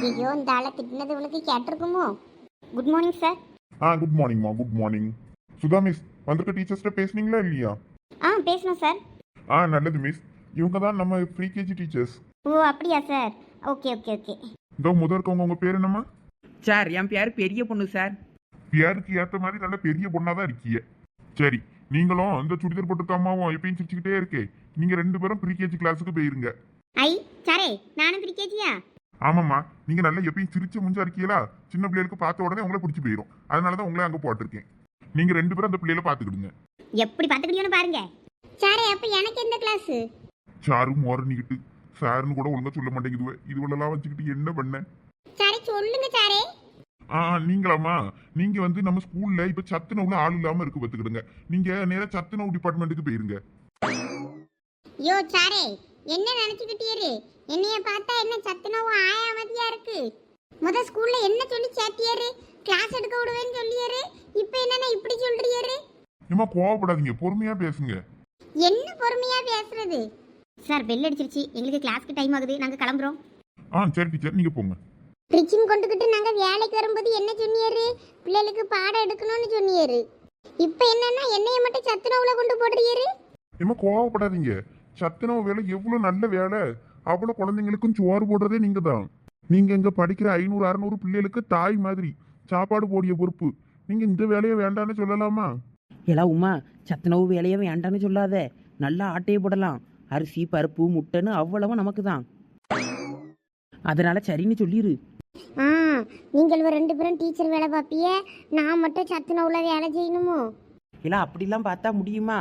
ஐயோ இந்த ஆளை திட்டினது உனக்கு கேட்டிருக்குமோ? Good morning sir. குட் மார்னிங்மா, குட் மார்னிங். சுதா மிஸ் வந்திருக்க டீச்சர்ஸ்ட்ட பேசுனீங்களா இல்லையா? பேசணும் சார். நல்லது மிஸ். இவங்க தான் நம்ம ப்ரீ கேஜி டீச்சர்ஸ். ஓ அப்படியா சார், ஓகே ஓகே ஓகே. இதோ முதல் இருக்கவங்க, உங்க பேர் என்னம்மா? சார் என் பேர் பெரிய பொண்ணு சார். பேருக்கு ஏற்ற மாதிரி நல்ல பெரிய பொண்ணா தான் இருக்கீங்க. சரி, நீங்களும் இந்த சுடிதார் போட்டு அம்மாவும் எப்பயும் சிரிச்சுக்கிட்டே இருக்கே, நீங்க 2 பேரும் ப்ரீ கேஜி கிளாஸுக்கு போயிருங்க. ஐ சாரே, நானும் ப்ரீ கேஜியா? ஆமாம்மா, நீங்க நல்லா எப்பயும் சிரிச்சு முஞ்சா இருக்கீங்களா, சின்ன பிள்ளைகளுக்கு பார்த்த உடனே உங்களை பிடிச்சி போயிடும். அதனாலதான் உங்களை அங்க போட்டிருக்கேன். நீங்க 2 பேரும் அந்த பிள்ளைகளை பாத்துக்கிடுங்க. எப்படி பாத்துக்கிட்டீங்கன்னு பாருங்க. சாரே, அப்ப எனக்கு எந்த கிளாஸ்? சாரு மோரணிக்கிட்டு சாருன்னு கூட ஒழுங்கா சொல்ல மாட்டேங்குது. இதுவெல்லாம் வச்சுக்கிட்டு என்ன பண்ண? சாரே சொல்லுங்க சாரே. நீங்களாமா, நீங்க வந்து நம்ம ஸ்கூல்ல இப்ப சத்துணவுல ஆள் இல்லாம இருக்கு பாத்துக்கிடுங்க. நீங்க நேரா சத்துணவு டிபார்ட்மெண்ட்டுக்கு போயிருங்க. யோ சாரே, என்ன நினைச்சுக்கிட்டீரு? என்னைய பார்த்தா என்ன சத்துணவு ஆயாமதியா இருக்கு? முத ஸ்கூல்ல என்ன சொல்லி சேர்த்தியாரு? கிளாஸ் எடுக்க விடுவேன்னு சொல்லியாரு. இப்ப என்னன்னா இப்படி சொல்றியாரு? ஏமா கோவப்படாதீங்க, பொறுமையா பேசுங்க. என்ன பொறுமையா பேசுறது? சார் பெல் அடிச்சிருச்சு, எங்களுக்கு கிளாஸ்க்கு டைம் ஆகுது, நாங்க கிளம்புறோம். சரி டீச்சர், நீங்க போங்க. ட்ரிச்சிங் கொண்டுகிட்டு நாங்க வேலைக்கு வரும்போது என்ன சொன்னியாரு? பிள்ளைகளுக்கு பாடம் எடுக்கணும்னு சொன்னியாரு. இப்ப என்னன்னா என்னைய மட்டும் சத்துணவுல கொண்டு போடுறியாரு. ஏமா கோவப்படாதீங்க, சத்துணவு வேலை எவ்வளவு நல்ல வேலை. அவ்வளவு குழந்தைங்களுக்கும் சோறு போடுறதே நீங்க தான். நீங்க இங்க படிக்கிற 500-600 பிள்ளைகளுக்கு தாய் மாதிரி சாப்பாடு போடிய பொறுப்பு. நீங்க இந்த வேலையை வேண்டான்னு சொல்லலாமா? எல்லாம் உமா, சத்துணவு வேலையை வேண்டான்னு சொல்லாத. நல்லா ஆட்டையை போடலாம். அரிசி பருப்பு முட்டைன்னு அவ்வளவு நமக்கு தான். அதனால சரின்னு சொல்லிடு. நீங்கள் 2 பேரும் டீச்சர் வேலை பார்ப்பிய, நான் மட்டும் சத்துணவுல வேலை செய்யணுமோ? இல்லை அப்படிலாம் பார்த்தா முடியுமா?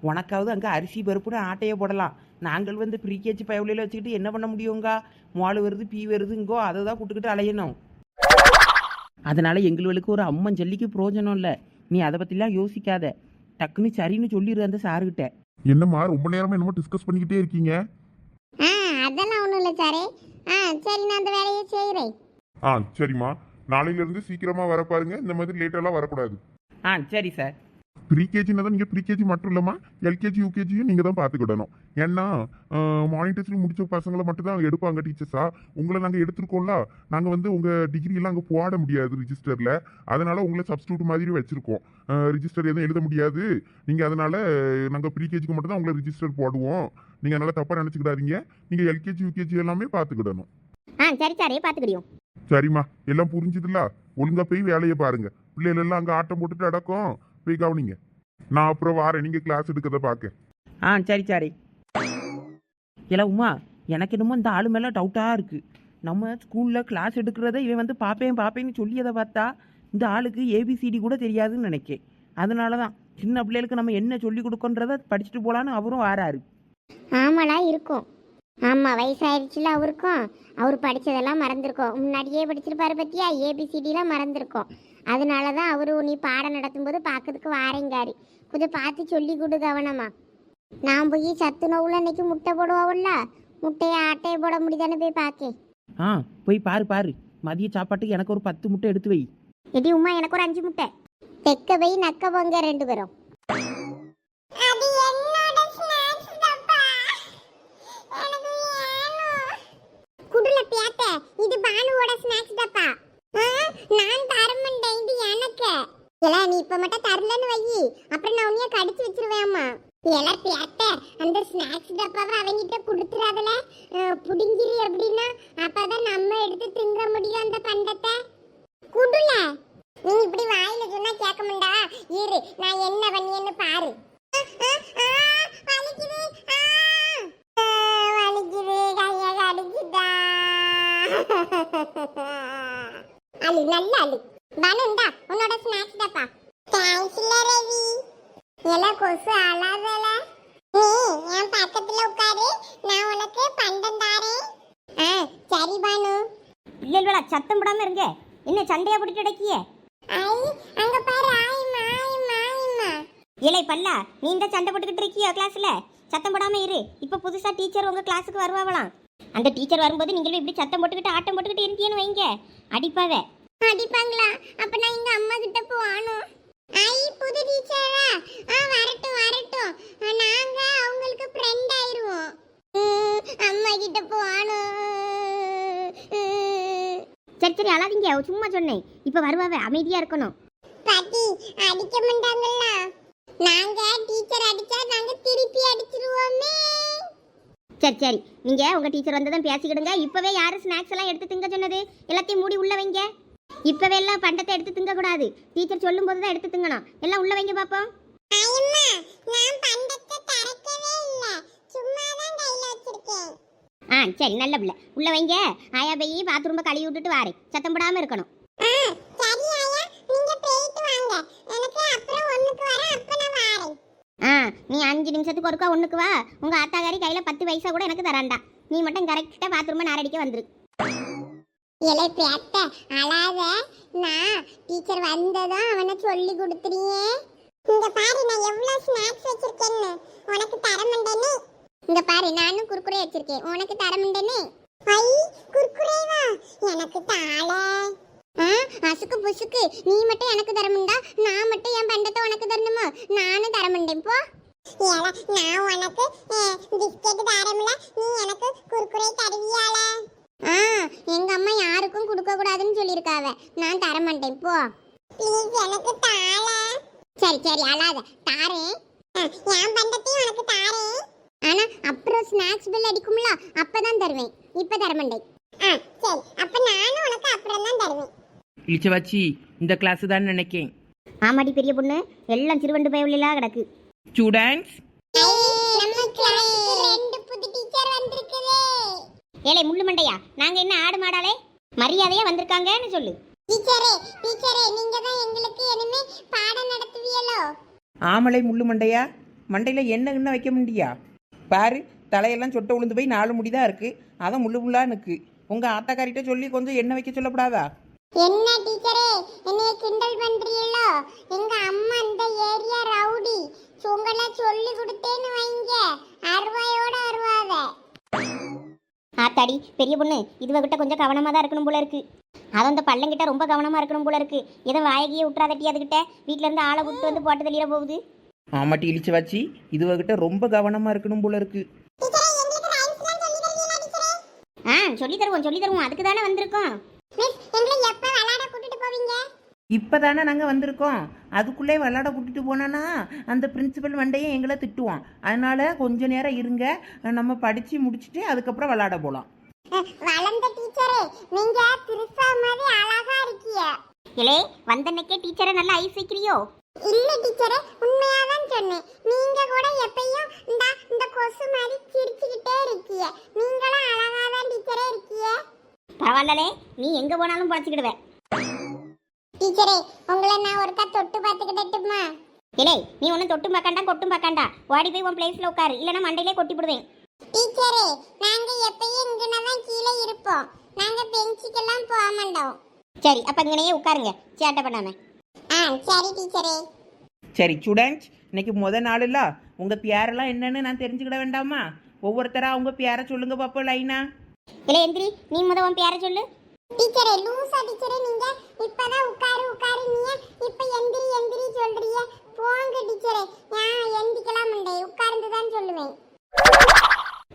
உனக்காவது அங்கே அரிசி பருப்புன்னு ஆட்டையை போடலாம். நாங்கள் வந்து ப்ரீ கேஜி பயவுலையில் வச்சுக்கிட்டு என்ன பண்ண முடியுங்கா? மோளு வருது பீ வருதுங்கோ, அதை தான் கூட்டுக்கிட்டு அலையணும். அதனால எங்களுக்கு ஒரு அம்மன் ஜல்லிக்கு பிரயோஜனம் இல்லை. நீ அதை பற்றிலாம் யோசிக்காத. டக்குன்னு சரின்னு சொல்லிடு அந்த சாருக்கிட்ட. என்னம்மா ரொம்ப நேரமா என்னமோ டிஸ்கஸ் பண்ணிக்கிட்டே இருக்கீங்க? அதெல்லாம் ஒன்றும் இல்லை சாரே. சரி, நான் அந்த வேலையை செய்கிறேன். சரிம்மா, நாளையில இருந்து சீக்கிரமா வர பாருங்க. இந்த மாதிரி லேட்டெல்லாம் வரக்கூடாது. சரி சார். ப்ரீ கேஜினா தான் நீங்க ப்ரீ கேஜி மட்டும் இல்லம்மா, எல்கேஜி யூகேஜியும் நீங்க தான் பார்த்துக்கிடணும். ஏன்னா மார்னிங் டெஸ்ட் முடிச்ச பசங்களை மட்டும் தான் எடுப்பாங்க டீச்சர்ஸா. உங்களை நாங்கள் எடுத்துருக்கோம்ல, நாங்கள் வந்து உங்க டிகிரி எல்லாம் அங்கே போட முடியாது ரிஜிஸ்டர்ல. அதனால உங்களை சப்ஸ்டியூட் மாதிரி வச்சிருக்கோம். ரிஜிஸ்டர் எதுவும் எழுத முடியாது நீங்க, அதனால நாங்கள் ப்ரீ கேஜிக்கு மட்டும் தான் உங்களை ரிஜிஸ்டர் போடுவோம். நீங்க அதனால தப்பா நினைச்சுக்கிடாதீங்க. நீங்க எல்கேஜி யூகேஜி எல்லாமே பார்த்துக்கிடணும். சரி சாரே, பார்த்துக்கிடியோம். சரிம்மா, எல்லாம் புரிஞ்சுதுல்ல? ஒழுங்கா போய் வேலையை பாருங்க. பிள்ளைகள் எல்லாம் அங்கே ஆட்டம் போட்டுட்டு அடக்கம், போய் கவனிங்க. நான் அப்புறம் வாரேன், நீங்க கிளாஸ் எடுக்கிறத பார்க்க. சரி சரி. இல்லை உமா, எனக்கு என்னமோ இந்த ஆளு மேலே டவுட்டாக இருக்குது. நம்ம ஸ்கூலில் கிளாஸ் எடுக்கிறத இவன் வந்து பார்ப்பேன்னு சொல்லியதை பார்த்தா இந்த ஆளுக்கு ஏபிசிடி கூட தெரியாதுன்னு நினைக்கேன். அதனால தான் சின்ன பிள்ளைகளுக்கு நம்ம என்ன சொல்லி கொடுக்கன்றத படிச்சுட்டு போகலான்னு அவரும் வாராரு. ஆமாடா இருக்கும். ஆமாம், வயசாயிருச்சுல அவருக்கும். அவர் படித்ததெல்லாம் மறந்துருக்கோம். முன்னாடியே படிச்சிருப்பாரு பற்றியா, ஏபிசிடிலாம் மறந்துருக்கோம். அதனால தான் அவரு நீ பாடம் நடத்தும்போது பார்க்கறதுக்கு வாரேங்காரு. கொஞ்சம் பார்த்து சொல்லி கொடு கவனமா. நான் போய் சத்துணவுல இன்னைக்கு முட்டை போடுவாவில்ல, முட்டையை ஆட்டையை போட முடியுதானு போய் பார்க்கேன். போய் பாரு. மதிய சாப்பாட்டுக்கு எனக்கு ஒரு 10 முட்டை எடுத்து வை. எடி உமா, எனக்கு ஒரு 5 முட்டை. தெக்க போய் நக்க போங்க 2 பேரும். குடுல பேட்ட, இது பானுவோட ஸ்நாக்ஸ் டப்பா. நான் தரமண்டேன், இது எனக்கு. இல்ல நீ இப்ப மட்டும் தரலன்னு வை, அப்புறம் நான் உன்னைய கடிச்சு வச்சிருவேம்மா. இல்ல பேட்ட, அந்த ஸ்நாக்ஸ் டப்பாவை அவங்கிட்ட கொடுத்துறாதல, புடிங்கிரி அப்படின்னா அப்பதான் நம்ம எடுத்து திங்க முடியும் அந்த பண்டத்தை. குடுல, நீ இப்படி வாயில சொன்னா கேட்க மாட்டா. இரு, நான் என்ன பண்ணியன்னு பாரு. வலிக்குது, வலிக்குது, கைய கடிச்சுட்டா. அழு, நல்ல அழு. பானுண்டா உன்னோட ஸ்நாக்ஸ் டப்பா. தேங்க்ஸ் இல்ல ரவி. எல கொசு அழாதல. நீ என் பக்கத்துல உட்காரு, நான் உனக்கு பண்டம் தாரேன். சரி பானு. பிள்ளைகளா சத்தம் போடாம இருங்க. என்ன சண்டையா போட்டுட்டு அடக்கியே? அங்க பாரு, ஆயிமா ஆயிமா ஆயிமா. இலை பல்லா, நீ இந்த சண்டை போட்டுக்கிட்டு இருக்கியா கிளாஸ்ல? சத்தம் போடாம இரு. இப்ப புதுசா டீச்சர் உங்க கிளாஸுக்கு வருவாங்களாம். அந்த டீச்சர் வரும்போது நீங்களும் இப்படி சத்தம் போட்டுக்கிட்டு ஆட்டம் போட்டுக்கிட்டு இருக்கீங்கன்னு வைங்க, அடிப்பாவே. அடிப்பாங்களா? அப்ப நான் எங்க அம்மா கிட்ட போவானோ? புது டீச்சரா? வரட்டும் வரட்டும், நாங்க அவங்களுக்கு ஃப்ரெண்ட் ஆயிருவோம். அம்மா கிட்ட போவானோ? சரி சரி அழாதீங்க, சும்மா சொன்னேன். இப்போ வருவாவே, அமைதியா இருக்கணும். பாட்டி அடிக்க மாட்டாங்கல்ல? நாங்க டீச்சர் அடிச்சா நாங்க திருப்பி அடிச்சிருவோமே. சரி சரி, நீங்க உங்க டீச்சர் வந்ததும் பேசிக்கிடுங்க. இப்பவே யாரு ஸ்நாக்ஸ் எல்லாம் எடுத்து திங்க சொன்னது? எல்லாத்தையும் மூடி உள்ள வைங்க. இப்பவே எல்லாம் பண்டத்தை எடுத்து திங்க கூடாது. டீச்சர் சொல்லும் போது தான் எடுத்து திங்கணும். எல்லாம் உள்ள வைங்க பாப்போம். ஆயம்மா, நான் பண்டத்தை திறக்கவே இல்ல, சும்மா தான் கையில வச்சிருக்கேன். சரி, நல்ல பிள்ளை. உள்ள வைங்க. ஆயா போய் பாத்ரூம்ப கழுவி விட்டுட்டு வாரேன். சத்தம் போடாம இருக்கணும். சரி ஆயா, நீங்க போயிட்டு வாங்க. எனக்கு அப்புறம் ஒண்ணுக்கு வரேன், அப்ப நான் வாரேன். நீ 5 நிமிஷத்துக்கு ஒருக்கா ஒண்ணுக்கு வா. உங்க ஆத்தாக்காரி கையில 10 பைசா கூட எனக்கு தராண்டா. நீ மட்டும் கரெக்டா பாத்ரூம்ப நாரடிக்க வந்துரு. இலை பேத்த அழாத, நான் டீச்சர் வந்ததும் அவனை சொல்லி கொடுத்துறியே. இங்க பாரு, நான் எவ்வளவு ஸ்நாக்ஸ் வச்சிருக்கேன்னு உனக்கு தரமண்டேனே. இங்க பாரு, நானும் குர்குரே வச்சிருக்கேன், உனக்கு தரமண்டேனே. ஐ, குர்குரேவா? எனக்கு தாள. அசுக்கு புசுக்கு, நீ மட்டும் எனக்கு தரமுண்டா, நான் மட்டும் என் பண்டத்தை உனக்கு தரணுமா? நானும் தரமண்டேன் போ. ஏல, நான் உனக்கு பிஸ்கெட் தரமுல, நீ எனக்கு குர்குரே தருவியால? எங்க அம்மா யாருக்கும் கொடுக்க கூடாதுன்னு சொல்லிருக்காவ, நான் தரமாட்டேன் போ. ப்ளீஸ் எனக்கு தாள. சரி சரி அழாத, தாரேன். என் பண்டத்தையும் உனக்கு தாரேன். ஆனா அப்புறம் ஸ்நாக்ஸ் பில் அடிக்கும்ல, அப்பதான் தருவேன், இப்ப தரமாட்டேன். சரி, அப்ப நானும் உனக்கு அப்புறம் தான் தருவேன். இழிச்ச வச்சு இந்த கிளாஸ் தான் நினைக்கேன். ஆமாடி பெரிய பொண்ணு, எல்லாம் சிறுவண்டு பயவுலாம் கிடக்கு. ஸ்டூடெண்ட்ஸ், நம்ம கிளாஸ்க்கு 2 புது டீச்சர் வந்திருக்குதே. ஏலே முள்ளு மண்டையா, நாங்க என்ன ஆடு மாடாலே? மரியாதையா வந்திருக்காங்கன்னு சொல்லு. டீச்சரே டீச்சரே, நீங்க தான் எங்களுக்கு இனிமே பாடம் நடத்துவீங்களோ? ஆமலை முள்ளு மண்டையா, மண்டையில் என்ன வைக்க முடியா? பாரு, தலையெல்லாம் சொட்டை உளுந்து போய் 4 முடி தான் இருக்கு, அதான் முள்ளு முள்ளாக நிற்கு. உங்கள் ஆத்தாக்காரிட்ட சொல்லி கொஞ்சம் எண்ணெய் வைக்க சொல்லக்கூடாதா? என்ன டீச்சரே, என்னைய கிண்டல் பண்றீங்களோ? எங்க அம்மா இந்த ஏரியா ரவுடி, உங்களை சொல்லி கொடுத்தேன்னு வைங்க, அருவாயோட அருவாத. ஆத்தாடி பெரிய பொண்ணு, இதுவகிட்ட கொஞ்சம் கவனமாக தான் இருக்கணும் போல இருக்கு. அதுவும் இந்த பள்ளங்கிட்ட ரொம்ப கவனமாக இருக்கணும் போல இருக்கு. எதை வாயகியே விட்டுறாதட்டி, அதுகிட்ட வீட்டில இருந்து ஆளை விட்டு வந்து போட்டு தெளிய போகுது. ஆமாட்டி இழிச்ச வச்சு இதுவகிட்ட ரொம்ப கவனமாக இருக்கணும் போல இருக்கு. சொல்லி தருவோம், அதுக்கு தானே வந்திருக்கோம். மிஸ், எங்களை எப்ப விளையாட கூட்டிட்டு போவீங்க? இப்போ தானே நாங்கள் வந்திருக்கோம், அதுக்குள்ளே விளாட கூட்டிகிட்டு போனோன்னா அந்த பிரின்சிபல் மண்டையை எங்களை திட்டுவான். அதனால் கொஞ்ச நேரம் இருங்க, நம்ம படித்து முடிச்சுட்டு அதுக்கப்புறம் விளாட போகலாம். வளர்ந்த டீச்சரே, நீங்க திருசா மாதிரி அழகா இருக்கீங்க. இலே வந்தன்னைக்கே டீச்சரை நல்லா ஐஸ் வைக்கிறியோ? இல்ல டீச்சரே, உண்மையாதான் சொன்னேன். நீங்க கூட எப்பயும் இந்த கொசு மாதிரி சிரிச்சுக்கிட்டே இருக்கீங்க. நீங்களும் அழகாதான் டீச்சரே இருக்கீங்க. பரவாயில்லலே, நீ எங்க போனாலும் பழச்சிக்கிடுவ. டீச்சரே, உங்களை நான் ஒருக்கா தொட்டு பார்த்துக்கிட்டட்டுமா? இலே நீ ஒன்றும் தொட்டும் பார்க்காண்டா கொட்டும் பார்க்காண்டா, ஓடி போய் உன் பிளேஸ்ல உட்காரு, இல்லைன்னா மண்டையிலே கொட்டி போடுவேன். டீச்சரே, நாங்க எப்பயும் இங்கனதான் கீழே இருப்போம், நாங்க பெஞ்சுக்கெல்லாம் போக மாட்டோம். சரி, அப்ப இங்கனையே உட்காருங்க, சேட்டை பண்ணாம. சரி டீச்சரே. சரி ஸ்டூடெண்ட்ஸ், இன்னைக்கு நாள் இல்ல, உங்கள் பேரெல்லாம் என்னன்னு நான் தெரிஞ்சுக்கிட வேண்டாமா? ஒவ்வொருத்தரா உங்கள் பேரை சொல்லுங்க பாப்போம் லைனா. இல்லை எந்திரி, நீ உன் பேரை சொல்லு. டீச்சரே, லூசா டீச்சரே, நீங்க இப்பதான் உட்காருங்க, இப்ப எந்திரி எந்திரி சொல்றீங்க. போங்க டீச்சரே, நான் எந்திக்கலாம் மண்டே, உட்கார்ந்து தான் சொல்லுவேன்.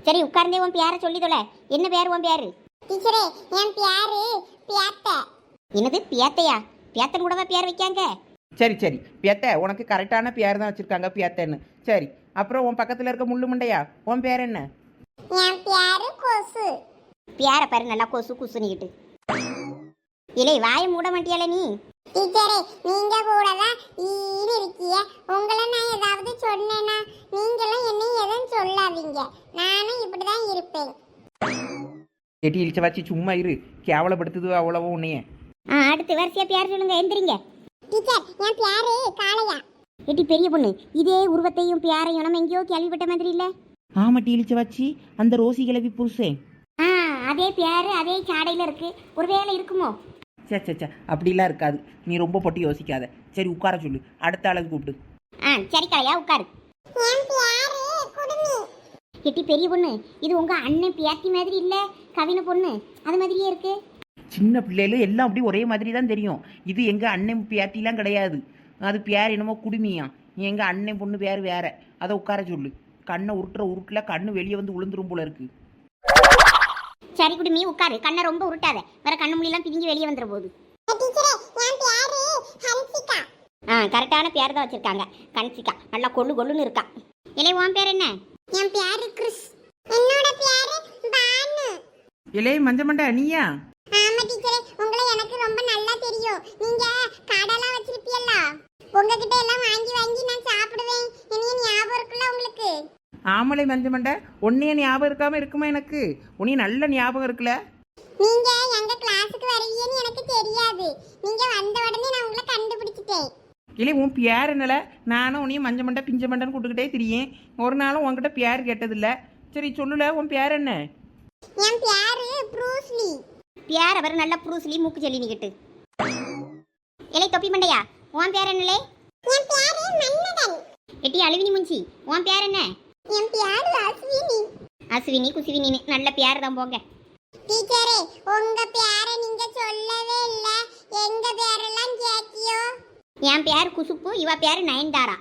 சரி உட்கார்ந்தே உன் பேரை சொல்லி தொலை. என்ன பேர் உன் பேரு? டீச்சரே, என் பேரு பியாத்த. என்னது பியாத்தையா? பியாத்தன் கூடவா பேர் வைக்காங்க? சரி சரி பியத்த, உனக்கு கரெக்டான பேர் தான் வச்சுருக்காங்க பியத்தன்னு. சரி, அப்புறம் உன் பக்கத்தில் இருக்க முள்ளு மண்டையா, உன் பேர் என்ன? என் பேரு கொசு. பேரை பாரு, நல்லா கொசு குசுனிக்கிட்டு. இல்லை வாயை மூட மாட்டியால நீ? டீச்சரே, நீங்க கூட தான் ஈடு இருக்கீங்க. உங்களை நான் ஏதாவது சொன்னேன்னா நீங்களும் என்னை எதுவும் சொல்லாதீங்க, நானும் இப்படிதான் இருப்பேன். எட்டி இழிச்ச வச்சு சும்மா இரு, கேவலப்படுத்துது அவ்வளவோ உன்னைய. அடுத்து வரிசையா பேர் சொல்லுங்க, எந்திரிங்க. டீச்சர், என் பேரு காளையா. எட்டி பெரிய பொண்ணு, இதே உருவத்தையும் பேரையும் நம்ம எங்கேயோ கேள்விப்பட்ட மாதிரி இல்ல? ஆமாட்டி இழிச்ச வச்சு அந்த ரோசி கிளவி புருஷன். அதே பேரு அதே சாடையில இருக்கு, ஒருவேளை இருக்குமோ? சே சே சே, அப்படிலாம் இருக்காது, நீ ரொம்ப போட்டு யோசிக்காத. சரி உட்கார சொல்லு, அடுத்த ஆளுக்கு கூப்பிடு. சரி காளையா உட்காரு. என் பேரு குடுமி. எட்டி பெரிய பொண்ணு, இது உங்க அண்ணன் பியாத்தி மாதிரி இல்ல, கவின பொண்ணு அது மாதிரியே இருக்கு. சின்ன பிள்ளைகளும் எல்லாம் அப்படி ஒரே மாதிரி தான் தெரியும். இது எங்கள் அண்ணன் பியாட்டிலாம் கிடையாது, அது பேர் என்னமோ குடுமியான். எங்கள் அண்ணன் பொண்ணு பேர் வேற. அதை உட்கார சொல்லு. கண்ணை உருட்டுற உருட்டில் கண்ணு வெளியே வந்து விழுந்துரும் போல இருக்கு. சரி குடுமி உட்காரு, கண்ணை ரொம்ப உருட்டாத, வேற கண்ணு முடியெல்லாம் பிதுங்கி வெளியே வந்துட போகுது. டீச்சரே என் பேரு ஹன்சிகா. கரெக்டான பேர் தான் வச்சிருக்காங்க, கன்சிகா. நல்லா கொள்ளு கொள்ளுன்னு இருக்கா. இல்லை உன் பேர் என்ன? என் பேரு கிறிஸ். என்னோட பேரு பானு. இலே மஞ்சமண்டை நீயா? ஆமா டீச்சரே, உங்களை எனக்கு ரொம்ப நல்லா தெரியும். நீங்க காடெல்லாம் வச்சிருப்பீல்ல, உங்ககிட்ட எல்லாம் வாங்கி வாங்கி நான் சாப்பிடுவேன். என்னைய ஞாபகம் இருக்குல்ல உங்களுக்கு? ஆமலை மஞ்சமண்டை, உன்னைய ஞாபகம் இருக்காம இருக்குமா எனக்கு? உன்னைய நல்ல ஞாபகம் இருக்குல்ல. நீங்க எங்க கிளாஸுக்கு வருவீங்கன்னு எனக்கு தெரியாது. நீங்க வந்த உடனே நான் உங்களை கண்டுபிடிச்சிட்டேன். இல்லை உன் பேர் என்னல? நானும் உன்னையும் மஞ்சமண்டை பிஞ்சமண்டைன்னு கூட்டுக்கிட்டே திரியும். ஒரு நாளும் உன்கிட்ட பேர் கேட்டதில்ல. சரி சொல்லுல, உன் பேர் என்ன? என் பேரு ப்ரூஸ்லி. பேர் அவர் நல்ல ப்ரூஸ்லி மூக்கு சொல்லி நிக்கிட்டு. இலை தொப்பி மண்டையா, உன் பேர் என்னலே? என் பேரு மன்னதன். எட்டி அழுவினி முஞ்சி, உன் பேர் என்ன? என் பேரு அஸ்வினி. அஸ்வினி குசிவினி, நல்ல பேர் தான் போங்க. டீச்சரே, உங்க பேரை நீங்க சொல்லவே இல்ல. எங்க பேரெல்லாம் கேட்டியோ? என் பேர் குசுப்பு, இவ பேர் நயன்தாரா.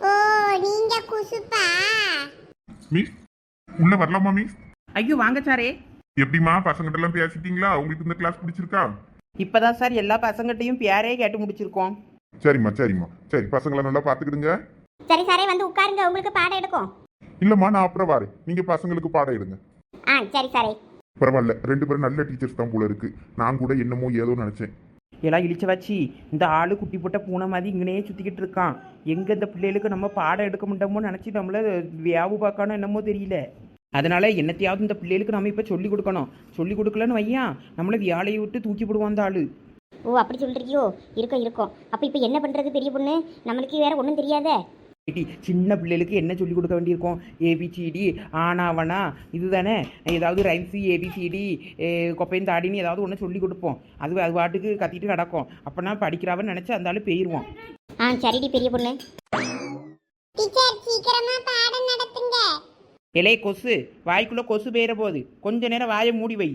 ஓ, நீங்க குசுப்பா? மிஸ் உள்ள வரலாமா மிஸ்? ஐயோ வாங்க சாரே. எப்படிமா பசங்கிட்ட எல்லாம் பேசிட்டீங்களா? உங்களுக்கு இந்த கிளாஸ் பிடிச்சிருக்கா? இப்பதான் சார் எல்லா பசங்கிட்டையும் பேரே கேட்டு முடிச்சிருக்கோம். சரிம்மா சரிம்மா, சரி பசங்களை நல்லா பாத்துக்கிடுங்க. சரி சாரே, வந்து உட்காருங்க, உங்களுக்கு பாடம் எடுக்கும். இல்லம்மா நான் அப்புறம் வரேன், நீங்க பசங்களுக்கு பாடம் எடுங்க. சரி சாரே. பரவாயில்ல, 2 பேரும் நல்ல டீச்சர்ஸ் தான் போல இருக்கு. நான் கூட என்னமோ ஏதோ நினைச்சேன். எல்லாம் இழிச்ச வச்சு இந்த ஆளு குட்டி போட்ட பூனை மாதிரி இங்கனே சுற்றிக்கிட்டு இருக்கான். எங்கே இந்த பிள்ளைகளுக்கு நம்ம பாடம் எடுக்க மாட்டோமோ நினச்சி நம்மள வியாபு பார்க்கணும் என்னமோ தெரியல. அதனால என்னத்தையாவது இந்த பிள்ளைகளுக்கு நம்ம இப்போ சொல்லிக் கொடுக்கணும். சொல்லிக் கொடுக்கலன்னு வையா நம்மளை வியாழையை விட்டு தூக்கி போடுவான் அந்த ஆளு. ஓ அப்படி சொல்றியோ? இருக்கும். அப்போ இப்போ என்ன பண்ணுறது பெரிய பொண்ணு? நம்மளுக்கு வேற ஒன்றும் தெரியாதே. சின்ன பிள்ளைகளுக்கு என்ன சொல்லிக் கொடுக்க வேண்டியிருக்கோம்? ஏபிசிடி ஆனாவனா இதுதானே. ஏதாவது ரைம்ஸு ஏபிசிடி கொப்பையும் தாடின்னு ஏதாவது ஒன்று சொல்லிக் கொடுப்போம். அது பாட்டுக்கு கத்திட்டு கிடக்கும். அப்போனா படிக்கிறாவன்னு நினச்சி அந்த ஆள் போயிடுவோம். சரிடி பெரிய பொண்ணு. டீச்சர் சீக்கிரமா பாடம் நடத்துங்க. இலைய கொசு வாய்க்குள்ளே கொசு பெயர போகுது. கொஞ்ச நேரம் வாயை மூடி வை.